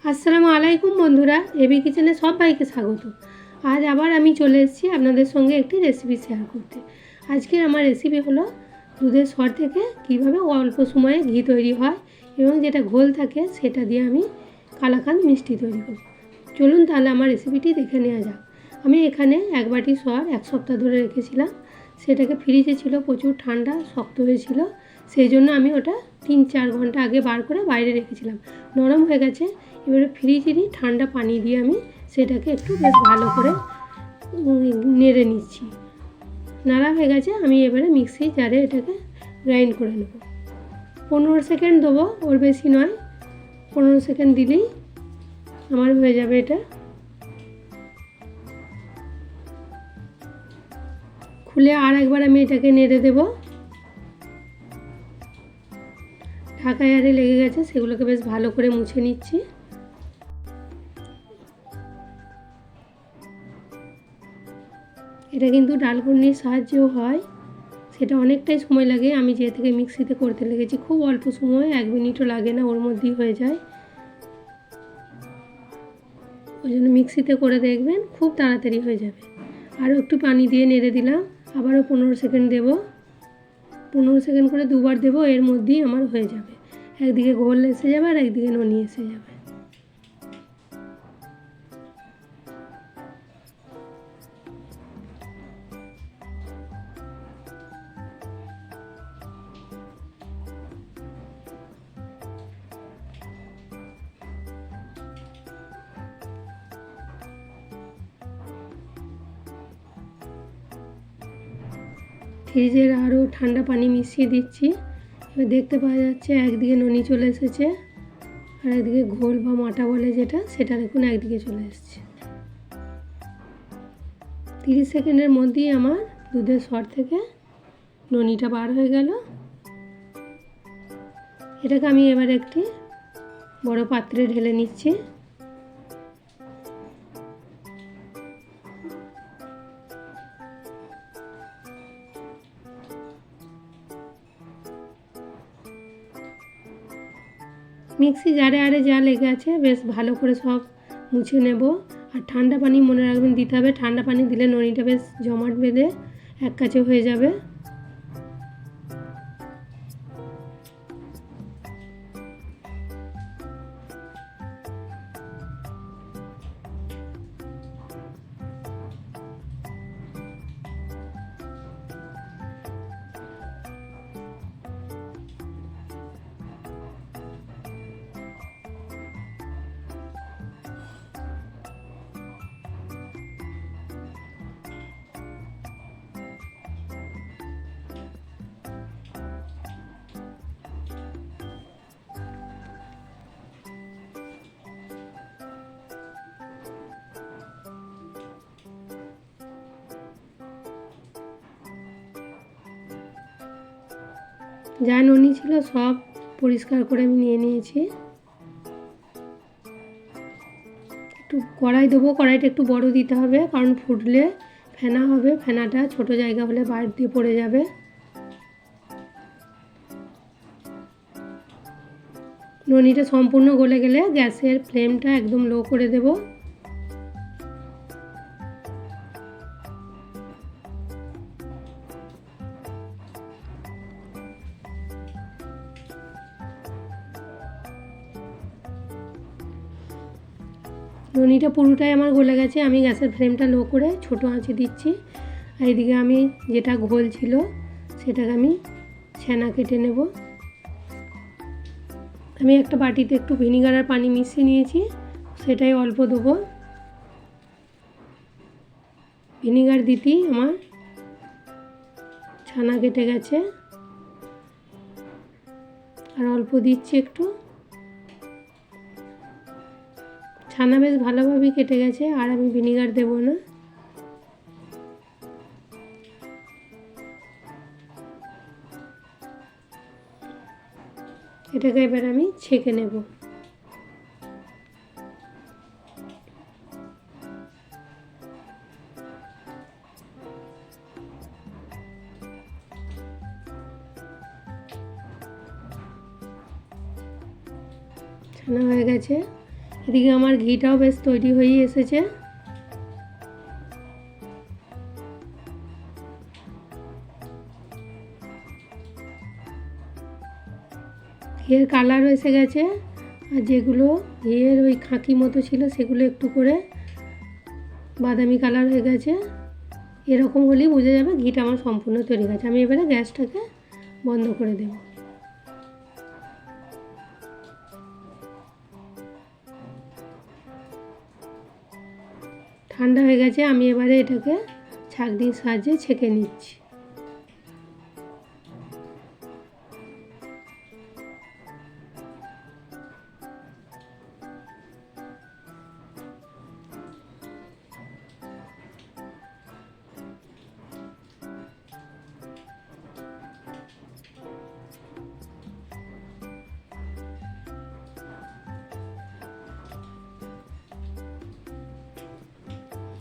আসসালামু আলাইকুম বন্ধুরা, এবি কিচেনে সবাইকে স্বাগত। আজ আবার আমি চলে এসেছি আপনাদের সঙ্গে একটি রেসিপি শেয়ার করতে। আজকের আমার রেসিপি হলো দুধের সর থেকে কীভাবে অল্প সময়ে ঘি তৈরি হয় এবং যেটা ঘোল থাকে সেটা দিয়ে আমি কালাকাঁদ মিষ্টি তৈরি করি। চলুন তাহলে আমার রেসিপিটি দেখে নেওয়া যাক। আমি এখানে এক বাটি সর এক সপ্তাহ ধরে রেখেছিলাম। সেটাকে ফ্রিজে ছিল, প্রচুর ঠান্ডা শক্ত হয়েছিল, সেই জন্য আমি ওটা 3-4 ঘন্টা আগে বার করে বাইরে রেখেছিলাম। নরম হয়ে গেছে। এবারে ফ্রিজেরই ঠান্ডা পানি দিয়ে আমি সেটাকে একটু বেশ ভালো করে নেড়ে নিচ্ছি। নাড়া হয়ে গেছে, আমি এবারে মিক্সি জারে এটাকে গ্রাইন্ড করে নেব। 15 সেকেন্ড দেবো, ওর বেশি নয়। 15 সেকেন্ড দিলেই আমার হয়ে যাবে এটা। খুলে আর একবার আমি এটাকে নেড়ে দেব। ঢাকা আরে লেগে গেছে, সেগুলোকে বেশ ভালো করে মুছে নিচ্ছি। এটা কিন্তু ডালঘুন্নির সাহায্যেও হয়, সেটা অনেকটাই সময় লাগে। আমি যে থেকে মিক্সিতে করতে লেগেছি, খুব অল্প সময়, 1 মিনিটও লাগে না, ওর মধ্যেই হয়ে যায়। ওই জন্য মিক্সিতে করে দেখবেন, খুব তাড়াতাড়ি হয়ে যাবে। আরও একটু পানি দিয়ে নেড়ে দিলাম, আবারও 15 সেকেন্ড দেব। 15 সেকেন্ড করে দুবার দেব, এর মধ্যেই আমার হয়ে যাবে। একদিকে ঘোল এসে যাবে আর একদিকে ননি এসে যাবে। ফ্রিজের আরও ঠান্ডা পানি মিশিয়ে দিচ্ছি। এবার দেখতে পাওয়া যাচ্ছে একদিকে ননি চলে এসেছে, আর একদিকে ঘোল বা মাটা বলে যেটা, সেটা দেখুন একদিকে চলে এসেছে। 30 সেকেন্ডের মধ্যেই আমার দুধের সর থেকে ননিটা বার হয়ে গেল। এটাকে আমি এবার একটি বড় পাত্রে ঢেলে নিচ্ছি। মিক্সি জারে আরে যা লেগে আছে বেশ ভালো করে সব মুছে নেব। আর ঠান্ডা পানি মনে রাখবেন দিতে হবে। ঠান্ডা পানি দিলে ননিটা বেশ জমাট বেঁধে এক কাছে হয়ে যাবে। যা ননি ছিল সব পরিষ্কার করে আমি নিয়ে নিয়েছি। একটু কড়াই দেবো, কড়াইটা একটু বড় দিতে হবে, কারণ ফুটলে ফেনা হবে। ফেনাটা ছোট জায়গা হলে বাইরে দিয়ে পড়ে যাবে। ননিটা সম্পূর্ণ গলে গেলে গ্যাসের ফ্লেমটা একদম লো করে দেব। ননিটা পুরোটাই আমার গলে গেছে। আমি গ্যাসের ফ্লেমটা লো করে ছোট আঁচে দিচ্ছি। আর এদিকে আমি যেটা ঘোল ছিল সেটাকে আমি ছানা কেটে নেব। আমি একটা বাটিতে একটু ভিনিগার আর পানি মিশিয়ে নিয়েছি, সেটাই অল্প দেবো। ভিনিগার দিতেই আমার ছানা কেটে গেছে। আর অল্প দিচ্ছি একটু। ছানা বেশ ভালোভাবেই কেটে গেছে, আর আমি ভিনিগার দেব না। এটাকে এবার আমি ছেঁকে নেব। ছানা হয়ে গেছে। এদিকে আমার ঘিটাও বেশ তৈরি হয়েই এসেছে। ঘিয়ের কালারও এসে গেছে, আর যেগুলো ঘিয়ের ওই খাঁকি মতো ছিল সেগুলো একটু করে বাদামি কালার হয়ে গেছে। এরকম হলেই বোঝা যাবে ঘিটা আমার সম্পূর্ণ তৈরি গেছে। আমি এবারে গ্যাসটাকে বন্ধ করে দেব। ঠান্ডা হয়ে গেছে, আমি এবারে এটাকে ছাঁকনির সাহায্যে ছেঁকে নিচ্ছি।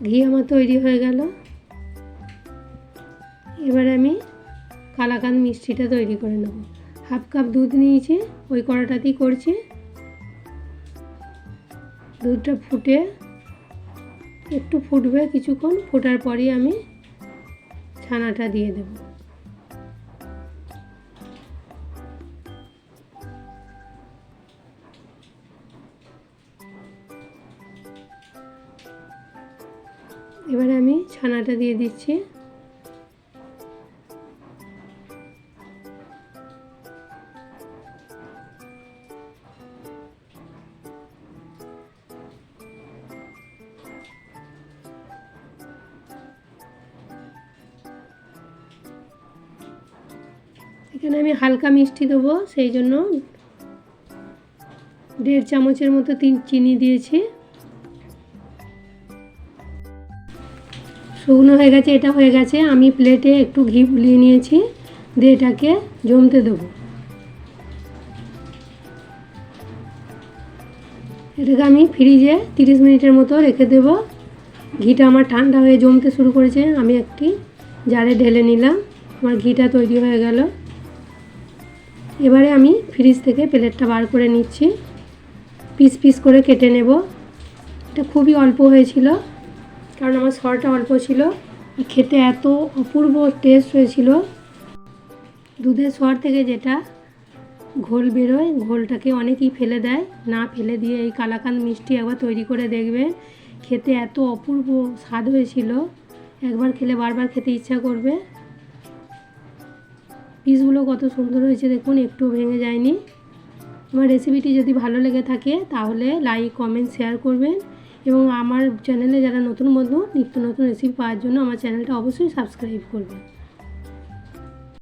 ঘি আমার তৈরি হয়ে গেল। এবার আমি কালাকাঁদ মিষ্টিটা তৈরি করে নেব। হাফ কাপ দুধ নিয়েছি, ওই কড়াটাতেই করছি। দুধটা ফুটে একটু ফুটবে কিছুক্ষণ, ফোটার পরই আমি ছানাটা দিয়ে দেব। এবারে আমি ছানাটা দিয়ে দিচ্ছি। এখানে আমি হালকা মিষ্টি দেবো, সেই জন্য 1.5 চামচের মতো চিনি দিয়েছি। শুকনো হয়ে গেছে, এটা হয়ে গেছে। আমি প্লেটে একটু ঘি বুলিয়ে নিয়েছি, দিয়ে এটাকে জমতে দেবো। এটাকে আমি ফ্রিজে 30 মিনিটের মতো রেখে দেব। ঘিটা আমার ঠান্ডা হয়ে জমতে শুরু করেছে, আমি একটি জারে ঢেলে নিলাম। আমার ঘিটা তৈরি হয়ে গেল। এবারে আমি ফ্রিজ থেকে প্লেটটা বার করে নিচ্ছি, পিস পিস করে কেটে নেব। এটা খুবই অল্প হয়েছিল, কারণ আমার সরটা অল্প ছিল। খেতে এত অপূর্ব টেস্ট হয়েছিল। দুধের সর থেকে যেটা ঘোল বেরোয়, ঘোলটাকে অনেকেই ফেলে দেয়, না ফেলে দিয়ে এই কালাকাঁদ মিষ্টি একবার তৈরি করে দেখবেন। খেতে এত অপূর্ব স্বাদ হয়েছিল, একবার খেলে বারবার খেতে ইচ্ছা করবে। পিসগুলো কত সুন্দর হয়েছে দেখুন, একটু ভেঙে যায়নি। আমার রেসিপিটি যদি ভালো লেগে থাকে তাহলে লাইক, কমেন্ট, শেয়ার করবেন। এবং আমার চ্যানেলে যারা নতুন বন্ধু, নিত্য নতুন রেসিপি পাওয়ার জন্য আমার চ্যানেলটা অবশ্যই সাবস্ক্রাইব করবেন।